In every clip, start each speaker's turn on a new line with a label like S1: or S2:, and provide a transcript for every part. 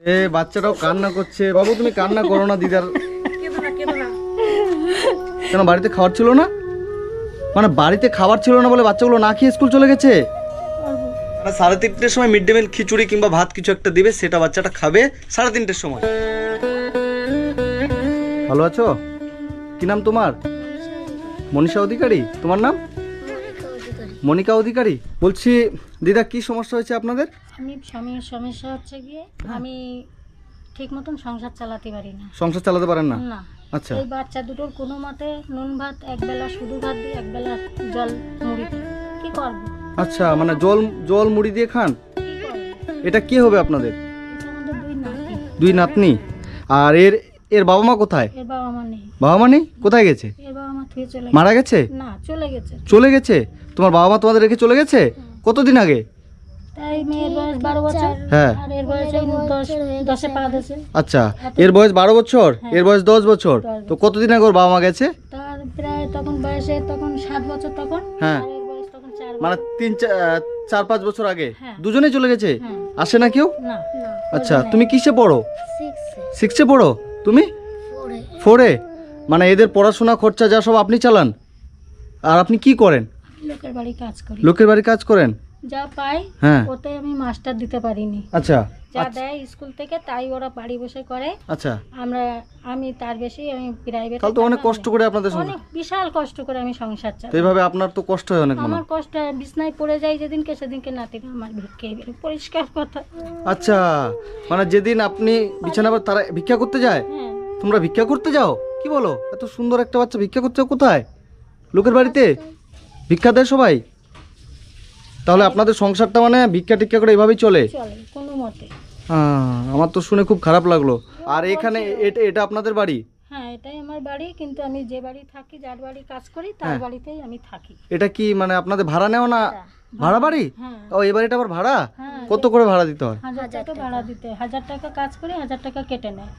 S1: এ বাচ্চাটাও কান্না করছে। বাবু তুমি কান্না করো না, দিদার কেন বাড়িতে খাবার ছিল না? মানে বাড়িতে খাবার ছিল না বলে বাচ্চাগুলো না খেয়ে স্কুল চলে গেছে? মানে 3:30টার সময় মিড ডে মিল খিচুড়ি কিংবা ভাত কিছু একটা দিবে, সেটা বাচ্চাটা খাবে 3:30টার সময়। ভালো আছো? কি নাম তোমার? মনীষা অধিকারী। তোমার নাম? মনিকা অধিকারী। বলছি দিদা কি সমস্যা হয়েছে আপনাদের?
S2: আমি স্বামীর সমস্যা হচ্ছে গিয়ে আমি ঠিক মতন সংসার চালাতে পারি না।
S1: সংসার চালাতে পারেন না?
S2: না।
S1: আচ্ছা।
S2: এই বাচ্চা দুটোর কোনো মতে নুন ভাত একবেলা শুধু ভাত দিয়ে একবেলা জল মুড়ি দিই। কি করব?
S1: আচ্ছা, মানে জল মুড়ি দিয়ে খান?
S2: কি করব?
S1: এটা কি হবে আপনাদের?
S2: এটা আমাদের দুই নাতি।
S1: দুই নাতনি। আর এর বাবা মা কোথায়?
S2: এর বাবা মা নেই।
S1: বাবা মা নেই? কোথায় গেছে?
S2: এর বাবা মা থুয়ে চলে
S1: মারা গেছে?
S2: না, চলে গেছে।
S1: চলে গেছে? তোমার বাবা মা তোমাদের রেখে চলে গেছে? কতদিন আগে?
S2: তাই মেয়ের বয়স 12 বছর।
S1: হ্যাঁ।
S2: আর এর বয়স 10-এ পা দিয়েছে।
S1: আচ্ছা, এর বয়স 12 বছর, এর বয়স 10 বছর। তো কতদিন আগে ওর বাবা মা গেছে?
S2: তার প্রায় তখন বয়সে 7 বছর তখন।
S1: হ্যাঁ।
S2: আর এর বয়স তখন 4 বছর।
S1: মানে 4-5 বছর আগে
S2: হ্যাঁ।
S1: দুজনেই চলে গেছে?
S2: হ্যাঁ।
S1: আসে না কেউ?
S2: না।
S1: আচ্ছা, তুমি কিসে পড়ো? 6-এ পড়ো। তুমি 4-এ? মানে এদের পড়াশোনা খরচা যা সব আপনি চালান? আর আপনি কি করেন?
S2: লোকের বাড়ি কাজ করি।
S1: লোকের বাড়ি কাজ করেন?
S2: যা পাই
S1: হ্যাঁ।
S2: ওতে আমি মাস্টার দিতে পারিনি।
S1: আচ্ছা।
S2: যা দেয় স্কুল থেকে তাই ওরা বাড়ি বসে করে।
S1: আচ্ছা।
S2: আমি তার বেশি আমি প্রাইভেট।
S1: তাহলে তো অনেক কষ্ট করে আপনাদের সংসার।
S2: অনেক বিশাল কষ্ট করে আমি সংসার
S1: তো
S2: চালাই।
S1: এইভাবে আপনার তো কষ্ট হয় অনেক।
S2: আমার কষ্ট বিছনায় পড়ে যাই সেদিনকে নাতিরা আমার ভিক্ষে পরিষ্কার কথা।
S1: আচ্ছা, মানে যেদিন আপনি বিছানা তারা ভিক্ষা করতে যায়?
S2: হ্যাঁ।
S1: তোমরা ভিক্ষা করতে যাও? কি বলো? এত সুন্দর একটা বাচ্চা ভিক্ষা করতে যাও কোথায়? লোকের বাড়িতে ভিক্ষা দেয় সবাই? তাহলে আপনাদের সংসারটা মানে ভিক্ষা টিক্ষা করে এইভাবেই চলে?
S2: চলে কোনো মতে।
S1: আমার তো শুনে খুব খারাপ লাগলো। আর এখানে এটা আপনাদের বাড়ি?
S2: হ্যাঁ, এটাই আমার বাড়ি, কিন্তু আমি যে বাড়ি থাকি, যার বাড়ি কাজ করি তার বাড়িতেই আমি থাকি।
S1: এটা কি মানে আপনাদের ভাড়া নেওয়া না? ভাড়া বাড়ি?
S2: হ্যাঁ।
S1: ও, এই বাড়িটা আবার ভাড়া?
S2: হ্যাঁ।
S1: কত করে ভাড়া দিতে হয়?
S2: 1000 টাকা ভাড়া দিতে। 1000 টাকা কাজ করি, 1000 টাকা কেটে নেয়।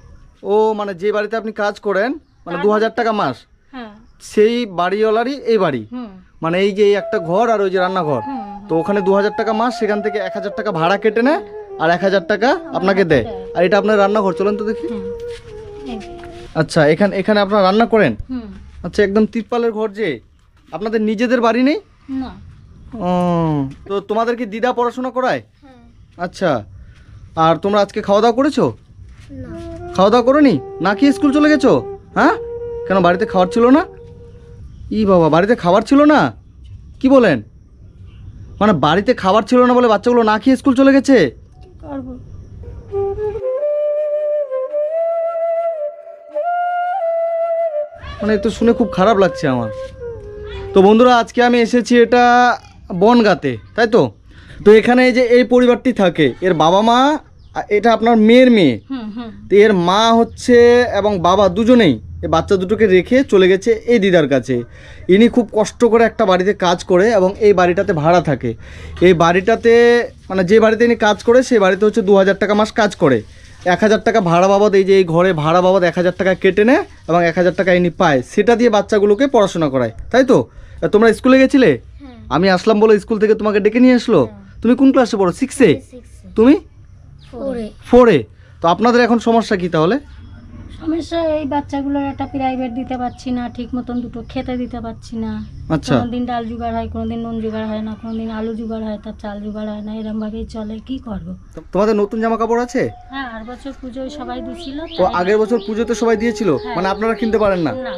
S1: ও, মানে যে বাড়িতে আপনি কাজ করেন মানে 2000 টাকা মাস,
S2: হ্যাঁ।
S1: সেই বাড়িওয়ালারই এই বাড়ি?
S2: হুম।
S1: মানে এই যে এই একটা ঘর আর ওই যে রান্নাঘর, তো ওখানে 2000 টাকা মাস, সেখান থেকে 1000 টাকা ভাড়া কেটে নেয় আর 1000 টাকা আপনাকে দেয়। আর এটা আপনার রান্নাঘর, চলেন তো দেখি। আচ্ছা, এখানে আপনারা রান্না করেন?
S2: হুম।
S1: আচ্ছা, একদম তিরপালের ঘর যে। আপনাদের নিজেদের বাড়ি নেই?
S2: না।
S1: ও, তো তোমাদের কি দিদা পড়াশোনা করায়? আচ্ছা, আর তোমরা আজকে খাওয়া দাওয়া করেছো? খাওয়া দাওয়া করোনি? না কি স্কুল চলে গেছো? হ্যাঁ, কেন বাড়িতে খাবার ছিল না? বাবা, বাড়িতে খাবার ছিল না? কি বলেন? মানে বাড়িতে খাবার ছিল না বলে বাচ্চাগুলো না খেয়ে স্কুল চলে গেছে?
S2: করবো।
S1: মানে তো শুনে খুব খারাপ লাগছে আমার। তো বন্ধুরা, আজকে আমি এসেছি এটা বনগাঁতে, তাই তো? তো এখানে এই যে এই পরিবারটি থাকে, এর বাবা মা, এটা আপনার মেয়ের মেয়ে। তো এর মা হচ্ছে এবং বাবা দুজনেই এই বাচ্চা দুটোকে রেখে চলে গেছে এই দিদার কাছে। ইনি খুব কষ্ট করে একটা বাড়িতে কাজ করে এবং এই বাড়িটাতে ভাড়া থাকে। এই বাড়িটাতে মানে যে বাড়িতে ইনি কাজ করে সেই বাড়িতে হচ্ছে 2000 টাকা মাস কাজ করে। 1000 টাকা ভাড়া বাবদ, এই যে এই ঘরে ভাড়া বাবদ 1000 টাকা কেটে নেয় এবং 1000 টাকা ইনি পায়, সেটা দিয়ে বাচ্চাগুলোকে পড়াশোনা করায়, তাই তো? তোমরা স্কুলে গেছিলে? আমি আসলাম বলে স্কুল থেকে তোমাকে ডেকে নিয়ে আসলো? তুমি কোন ক্লাসে পড়ো? 6-এ? তুমি 4-এ? তো আপনাদের এখন সমস্যা কি তাহলে?
S2: সমস্যা এই বাচ্চাগুলোর একটা প্রাইভেট দিতে পারছি না, ঠিক মতন দুটো খেতে দিতে পারছি না।
S1: আচ্ছা।
S2: কোনোদিন ডাল জোগাড় হয়, কোনোদিন নুন জোগাড় হয় না, কোনোদিন আলু জোগাড় হয়, তার চাল জোগাড় হয় না, এরকম ভাবেই চলে। কি করবো?
S1: তোমাদের নতুন জামা কাপড় আছে?
S2: হ্যাঁ, আর বছর পুজোয় সবাই দিছিল।
S1: ও, আগের বছর পুজোতে সবাই দিয়েছিল? মানে আপনারা কিনতে পারেন না?
S2: না,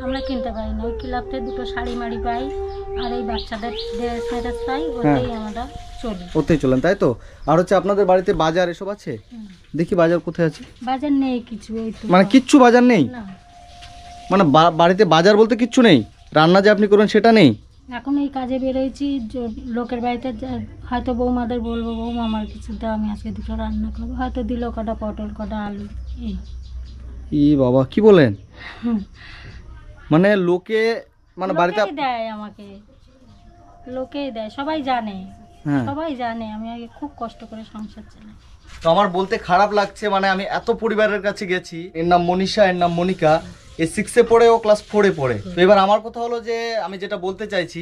S2: আমরা কিনতে পারি না। ওই ক্লাবতে দুটো শাড়ি মাড়ি পাই আর এই বাচ্চাদের ড্রেস মেরেস পাই, ওতেই আমরা চলি।
S1: ওতেই চলেন, তাই তো? আর হচ্ছে আপনাদের বাড়িতে বাজার এসব আছে? দেখি বাজার কোথায় আছে।
S2: বাজার নেই কিছু, ওই তো।
S1: মানে কিচ্ছু বাজার নেই?
S2: না।
S1: মানে বাড়িতে বাজার বলতে কিচ্ছু নেই? রান্না যে আপনি করেন সেটা নেই?
S2: এখন এই কাজে বেরোয়েছি, লোকের বাড়িতে হয়তো বৌমাদের বলবো, বৌমা আমার কিছু দাও, আমি আজকে দুটো রান্না করবো, হয়তো দিল কটা পটল, কটা আলু।
S1: বাবা, কি বলেন? মানে লোকে মানে বাড়িতে
S2: দেয় আমাকে, লোকেই দেয়, সবাই জানে। সবাই জানে আমি আগে খুব কষ্ট করে সংসার চালাই।
S1: তো আমার বলতে খারাপ লাগছে, মানে আমি এত পরিবারের কাছে গেছি। এর নাম মনীষা, এর নাম মনিকা। এ 6-এ পড়ে, ও ক্লাস 4-এ পড়ে। তো এবার আমার কথা হলো যে আমি যেটা বলতে চাইছি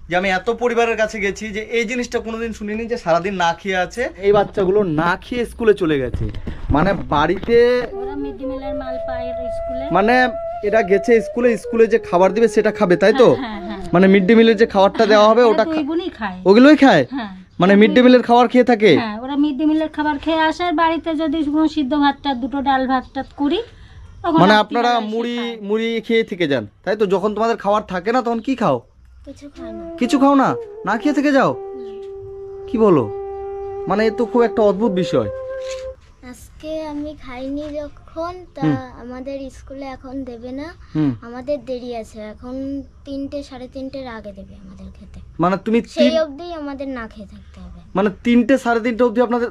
S1: যে আমি এত পরিবারের কাছে গেছি যে এই জিনিসটা কোনোদিন শুনিনি যে সারাদিন না খেয়ে আছে। এই বাচ্চাগুলো না খেয়ে স্কুলে চলে গেছে, মানে বাড়িতে
S2: ওরা মিড ডে মিলের মাল পায় স্কুলে,
S1: মানে এরা গেছে স্কুলে, স্কুলে যে খাবার দিবে সেটা খাবে, তাই তো?
S2: হ্যাঁ হ্যাঁ,
S1: মানে মিড ডে মিলের যে খাবারটা দেওয়া হবে ওটা
S2: ওইগুলোই খায়,
S1: ওগুলোই খায়,
S2: হ্যাঁ
S1: মানে মিড ডে মিলের খাবার খেয়ে থাকে।
S2: হ্যাঁ, ওরা মিড ডে মিলের খাবার খেয়ে আসে, আর বাড়িতে যদি কোনো সিদ্ধ ভাতটা দুটো ডাল ভাতটা করি, তখন
S1: মানে
S2: রাত্রিবেলা
S1: আপনারা
S2: এসে
S1: মুড়ি
S2: খায়।
S1: মুড়ি খেয়ে থেকে যান, তাই তো? যখন তোমাদের খাবার থাকে না তখন কি খাও?
S2: কিছু খায় না।
S1: কিছু খাও না, না খেয়ে থেকে যাও? কি বলো, মানে এ তো খুব একটা অদ্ভুত বিষয়।
S3: আজকে আমি খাইনি যখন, তা আমাদের স্কুলে এখন দেবে না,
S1: হুম,
S3: আমাদের দেরি আছে, এখন 3টে 3:30-এর আগে দেবে আমাদের খেতে,
S1: মানে তুমি
S3: সেই অবধি আমাদের না খেয়ে থাকতে হবে,
S1: মানে 3টে 3:30 অবধি আপনাদের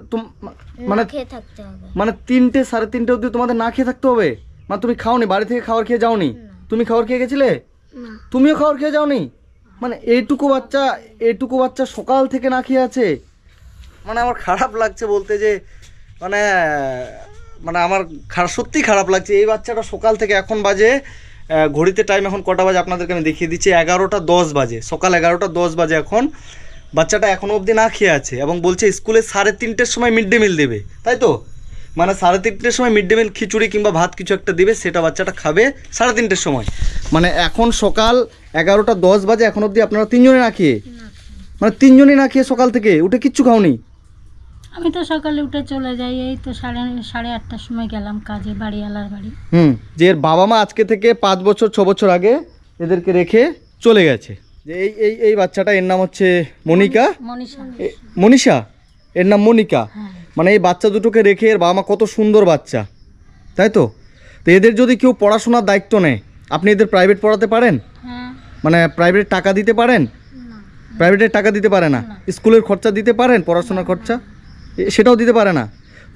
S1: মানে
S3: না খেয়ে থাকতে হবে।
S1: মানে 3টে 3:30 অবধি তোমাদের না খেয়ে থাকতে হবে? মানে তুমি খাওনি, বাড়ি থেকে খাবার খেয়ে যাওনি? তুমি খাবার খেয়ে গেছিলে?
S3: না,
S1: তুমিও খাবার খেয়ে যাওনি? মানে এইটুকু বাচ্চা সকাল থেকে না খেয়ে আছে। মানে আমার খারাপ লাগছে বলতে যে মানে মানে আমার সত্যি খারাপ লাগছে। এই বাচ্চাটা সকাল থেকে, এখন বাজে ঘড়িতে টাইম এখন কটা বাজে আপনাদেরকে আমি দেখিয়ে দিচ্ছি, 11:10 বাজে, সকাল 11:10 বাজে এখন। বাচ্চাটা এখনও অবধি না খেয়ে আছে এবং বলছে স্কুলে 3:30-এর সময় মিড ডে মিল দেবে, তাই তো? মানে 3:30-এর সময় মিড ডে মিল খিচুড়ি কিংবা ভাত কিছু একটা দিবে, সেটা বাচ্চাটা খাবে 3:30-এর সময়। মানে এখন সকাল 11:10 বাজে, এখন অবধি আপনারা 3জনে না খেয়ে, মানে 3জনই না খেয়ে সকাল থেকে উঠে কিচ্ছু খাওনি?
S2: আমি তো সকালে উঠে চলে যাই, এই তো 8:30-8:30টার সময় গেলাম কাজে, বাড়িওয়ালার বাড়ি।
S1: যে এর বাবা মা আজকে থেকে 5 বছর 6 বছর আগে এদেরকে রেখে চলে গেছে। যে এই বাচ্চাটা, এর নাম হচ্ছে মনিকা, মনীষা, এর নাম মনিকা।
S2: হ্যাঁ।
S1: মানে এই বাচ্চা দুটোকে রেখে এর বাবা মা, কত সুন্দর বাচ্চা, তাই তো? তো এদের যদি কেউ পড়াশোনার দায়িত্ব নেয়, আপনি এদের প্রাইভেট পড়াতে পারেন?
S2: হ্যাঁ।
S1: মানে প্রাইভেট টাকা দিতে পারেন? প্রাইভেটের টাকা দিতে পারে না। স্কুলের খরচা দিতে পারেন, পড়াশোনার খরচা সেটাও দিতে পারে না।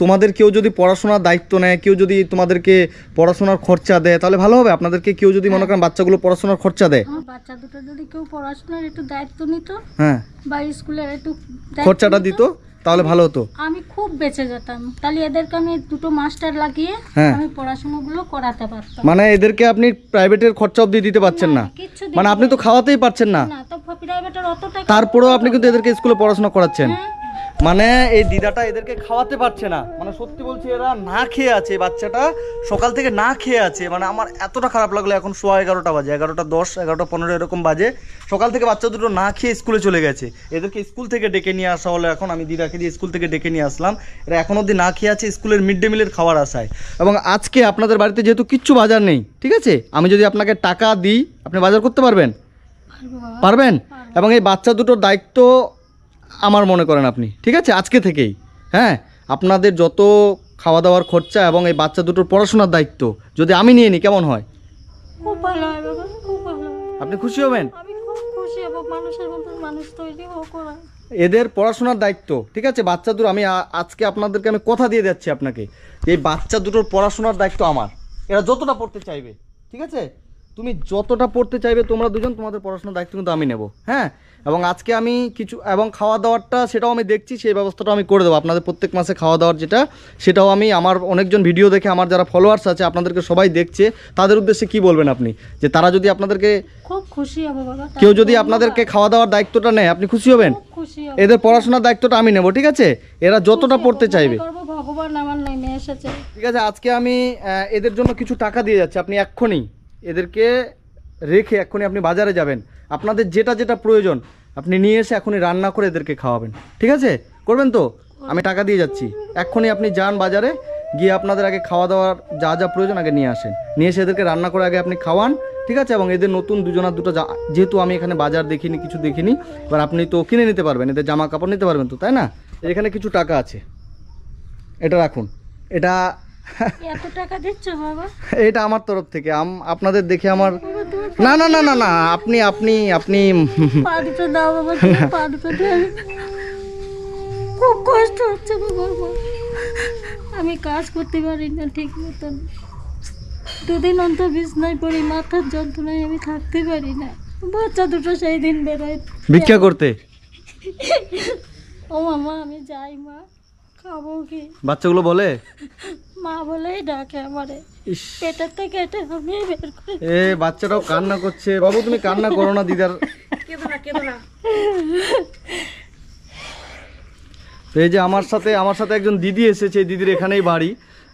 S1: তোমাদের কেউ যদি পড়াশোনার দায়িত্ব নেয়, কেউ যদি তোমাদেরকে পড়াশোনার খরচা দেয়, তাহলে ভালো হবে। আপনাদেরকে কেউ যদি মনে করেন বাচ্চাগুলো পড়াশোনার খরচা দেয়,
S2: আমার বাচ্চা দুটো যদি কেউ পড়াশোনার একটু দায়িত্ব নিত,
S1: হ্যাঁ,
S2: বা স্কুলের একটু দায়িত্ব
S1: খরচাটা
S2: নিত,
S1: দিত, তাহলে ভালো হতো।
S2: আমি খুব বেঁচে যেতাম। তাহলে এদেরকে আমি দুটো মাস্টার লাগিয়ে
S1: হ্যাঁ।
S2: আমি পড়াশোনাগুলো করাতে পারতাম।
S1: মানে এদেরকে আপনি প্রাইভেটের খরচা অবধি দিতে পারছেন না,
S2: কিচ্ছু
S1: মানে আপনি তো খাওয়াতেই পারছেন না,
S2: না, তো প্রাইভেটের অত টাকা,
S1: তারপরেও আপনি কিন্তু এদেরকে স্কুলে পড়াশোনা করাচ্ছেন।
S2: হ্যাঁ।
S1: মানে এই দিদাটা এদেরকে খাওয়াতে পারছে না, মানে সত্যি বলছি এরা না খেয়ে আছে, বাচ্চাটা সকাল থেকে না খেয়ে আছে। মানে আমার এতটা খারাপ লাগলো, এখন 11:15 বাজে, 11:10, 11:15 এরকম বাজে, সকাল থেকে বাচ্চা দুটো না খেয়ে স্কুলে চলে গেছে। এদেরকে স্কুল থেকে ডেকে নিয়ে আসা হলো, এখন আমি দিদাকে দিয়ে স্কুল থেকে ডেকে নিয়ে আসলাম। এরা এখন অবধি না খেয়ে আছে স্কুলের মিড ডে মিলের খাবার আসায়। এবং আজকে আপনাদের বাড়িতে যেহেতু কিচ্ছু বাজার নেই, ঠিক আছে, আমি যদি আপনাকে টাকা দিই, আপনি বাজার করতে পারবেন? পারবেন। এবং এই বাচ্চা দুটোর দায়িত্ব আমার মনে করেন আপনি, ঠিক আছে, আজকে থেকেই, হ্যাঁ, আপনাদের যত খাওয়া দাওয়ার খরচা এবং এই বাচ্চা দুটোর পড়াশোনার দায়িত্ব যদি আমি নিয়ে নিই, কেমন হয়?
S2: খুব ভালো হয় বাবা, খুব ভালো হয়।
S1: আপনি খুশি হবেন?
S2: আমি খুব খুশি হব, মানুষের মতো মানুষ তৈরি হোক ওরা।
S1: এদের পড়াশোনার দায়িত্ব, ঠিক আছে, বাচ্চা দুটো আমি আজকে আপনাদেরকে আমি কথা দিয়ে যাচ্ছি আপনাকে, যে এই বাচ্চা দুটোর পড়াশোনার দায়িত্ব আমার। এরা যতটা পড়তে চাইবে, ঠিক আছে, তুমি যতটা পড়তে চাইবে তোমরা দুজন, তোমাদের পড়াশোনার দায়িত্ব কিন্তু আমি নেব, হ্যাঁ। এবং আজকে আমি কিছু, এবং খাওয়া দাওয়ারটা সেটাও আমি দেখছি, সেই ব্যবস্থাটাও আমি করে দেবো। আপনাদের প্রত্যেক মাসে খাওয়া দাওয়ার যেটা, সেটাও আমি, আমার অনেকজন ভিডিও দেখে, আমার যারা ফলোয়ার্স আছে, আপনাদেরকে সবাই দেখছে, তাদের উদ্দেশ্যে কি বলবেন আপনি, যে তারা যদি আপনাদেরকে,
S2: খুব খুশি হব বাবা,
S1: কেউ যদি আপনাদেরকে খাওয়া দাওয়ার দায়িত্বটা নেয়, আপনি খুশি হবেন?
S2: খুব খুশি হব।
S1: এদের পড়াশোনার দায়িত্বটা আমি নেব, ঠিক আছে, এরা যতটা পড়তে চাইবে।
S2: ভগবান আমার নেমে এসেছে।
S1: ঠিক আছে, আজকে আমি এদের জন্য কিছু টাকা দিয়ে যাচ্ছি। আপনি এক্ষুনি এদেরকে রেখে এক্ষুনি আপনি বাজারে যাবেন, আপনাদের যেটা যেটা প্রয়োজন আপনি নিয়ে এসে এখনই রান্না করে এদেরকে খাওয়াবেন, ঠিক আছে? করবেন তো? আমি টাকা দিয়ে যাচ্ছি, এক্ষুনি আপনি যান বাজারে গিয়ে আপনাদের আগে খাওয়া দাওয়ার যা যা প্রয়োজন আগে নিয়ে আসেন, নিয়ে এসে এদেরকে রান্না করে আগে আপনি খাওয়ান, ঠিক আছে? এবং এদের নতুন দুজনার দুটো, যেহেতু আমি এখানে বাজার দেখিনি, কিছু দেখিনি, এবার আপনি তো কিনে নিতে পারবেন, এদের জামা কাপড় নিতে পারবেন তো, তাই না? এখানে কিছু টাকা আছে, এটা রাখুন। এটা
S2: এত টাকা দিচ্ছ বাবা?
S1: এটা আমার তরফ থেকে, আপনাদের দেখে আমার, না না না না না, আপনি আপনি আপনি
S2: পানিতে দাও বাবা, পানিতে দাও। খুব কষ্ট হচ্ছে বাবা, আমি কাজ করতে পারি না ঠিক মতন, দুদিন অন্তর বিছনায় পড়ি, মাথার যন্ত্রণায় আমি থাকতে পারি না। বাচ্চা দুটো সেই দিন বেরোয়
S1: ভিক্ষা করতে।
S2: ও মামা আমি যাই, মা খাবো কি?
S1: বাচ্চাগুলো বলে
S2: মা বলেই ডাকে আমারে,
S1: ইস,
S2: পেটের থেকে এটা আমি বের করে।
S1: এ বাচ্চাটাও কান্না করছে। বাবু তুমি কান্না করো না, দিদার। তো এই যে আমার সাথে একজন দিদি এসেছে, এই দিদির এখানেই বাড়ি।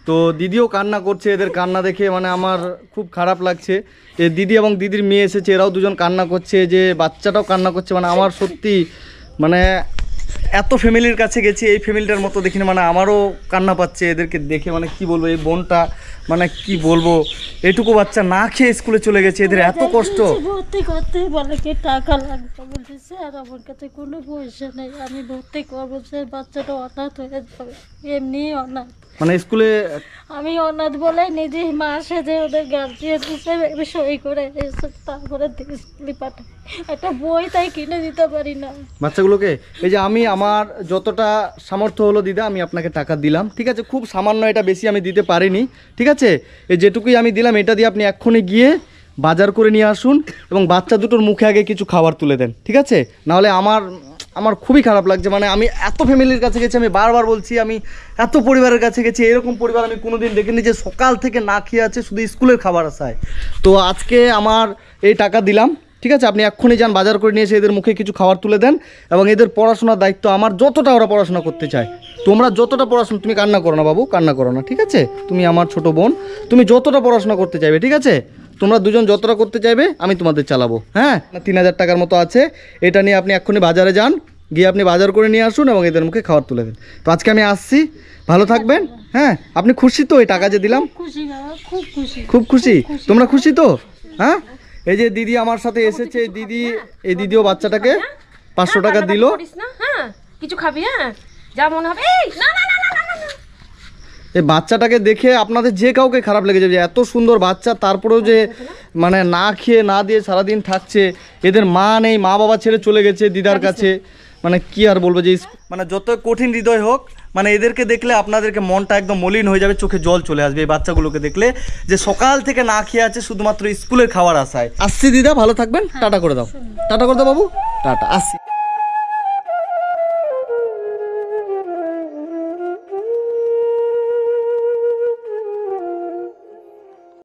S1: তো দিদিও কান্না করছে, এদের কান্না দেখে মানে আমার খুব খারাপ লাগছে। এই দিদি এবং দিদির মেয়ে এসেছে, এরাও দুজন কান্না করছে, যে বাচ্চাটাও কান্না করছে। মানে আমার সত্যি মানে এত ফ্যামিলির কাছে গেছি, এই ফ্যামিলিটার মতো দেখিনি। মানে আমারও কান্না পাচ্ছে এদেরকে দেখে। মানে কি বলবো, এই বোনটা মানে কি বলবো, এইটুকু বাচ্চা না খেয়ে স্কুলে চলে গেছে, এদের এত কষ্ট।
S2: ভর্তি করতে বলে কি টাকা লাগবে, বলছে স্যার আমার কাছে কোনো পয়সা নেই, আমি ভর্তি করবো স্যার, বাচ্চাটা অনাথ হয়ে যাবে, এমনি অনাথ।
S1: মানে স্কুলে
S2: আমি অনাথ বলে নিজে মাসে যে ওদের গার্জিয়ান হিসেবে আমি সই করে এসে তারপরে স্কুলে পাঠাই, একটা বই তাই কিনে দিতে পারি না
S1: বাচ্চাগুলোকে। এই যে আমি আমার যতটা সামর্থ্য হলো দিদা, আমি আপনাকে টাকা দিলাম, ঠিক আছে? খুব সামান্য, এটা বেশি আমি দিতে পারিনি, ঠিক আছে? এই যেটুকুই আমি দিলাম, এটা দিয়ে আপনি এক্ষুনি গিয়ে বাজার করে নিয়ে আসুন এবং বাচ্চা দুটোর মুখে আগে কিছু খাবার তুলে দেন, ঠিক আছে? নাহলে আমার খুবই খারাপ লাগছে। মানে আমি এত ফ্যামিলির কাছে গেছি, আমি বারবার বলছি, আমি এত পরিবারের কাছে গেছি, এরকম পরিবার আমি কোনোদিন দেখিনি যে সকাল থেকে না খেয়ে আছে শুধু স্কুলের খাবার আসায়। তো আজকে আমার এই টাকা দিলাম, ঠিক আছে? আপনি এক্ষুনি যান, বাজার করে নিয়ে এসে এদের মুখে কিছু খাবার তুলে দেন এবং এদের পড়াশোনার দায়িত্ব আমার, যতটা ওরা পড়াশোনা করতে চায়। তোমরা যতটা পড়াশোনা, তুমি কান্না করো না বাবু, কান্না করো না, ঠিক আছে? তুমি আমার ছোট বোন, তুমি যতটা পড়াশোনা করতে চাইবে, ঠিক আছে? তোমরা দুজন যতটা করতে চাইবে আমি তোমাদের চালাবো, হ্যাঁ? 3000 টাকার মতো আছে, এটা নিয়ে আপনি এক্ষুনি বাজারে যান, গিয়ে আপনি বাজার করে নিয়ে আসুন এবং এদের মুখে খাবার তুলে দেন। তো আজকে আমি আসছি, ভালো থাকবেন, হ্যাঁ? আপনি খুশি তো এই টাকা যে দিলাম?
S2: খুশি বাবা, খুব খুশি।
S1: খুব খুশি? তোমরা খুশি তো? হ্যাঁ, এই যে দিদি আমার সাথে এসেছে, এই দিদিও বাচ্চাটাকে 500 টাকা দিল।
S4: হ্যাঁ, কিছু খাবি? হ্যাঁ, যা মনে হবে। এই না না না না না না।
S1: এই বাচ্চাটাকে দেখে আপনাদের যে কাউকে খারাপ লেগে যাবে, যে এত সুন্দর বাচ্চা তারপরেও যে মানে না খেয়ে না দিয়ে সারাদিন থাকছে। এদের মা নেই, মা বাবা ছেড়ে চলে গেছে দিদার কাছে। মানে কি আর বলবো, যে মানে যত কঠিন হৃদয় হোক, মানে এদেরকে দেখলে আপনাদেরকে মনটা একদম মলিন হয়ে যাবে, চোখে জল চলে আসবে এই বাচ্চাগুলোকে দেখলে, যে সকাল থেকে না খেয়ে আছে শুধুমাত্র স্কুলের খাবার আসায়। আসছি দিদা, ভালো থাকবেন, টাটা করে দাও, টাটা করে দাও বাবু, টাটা, আসছি।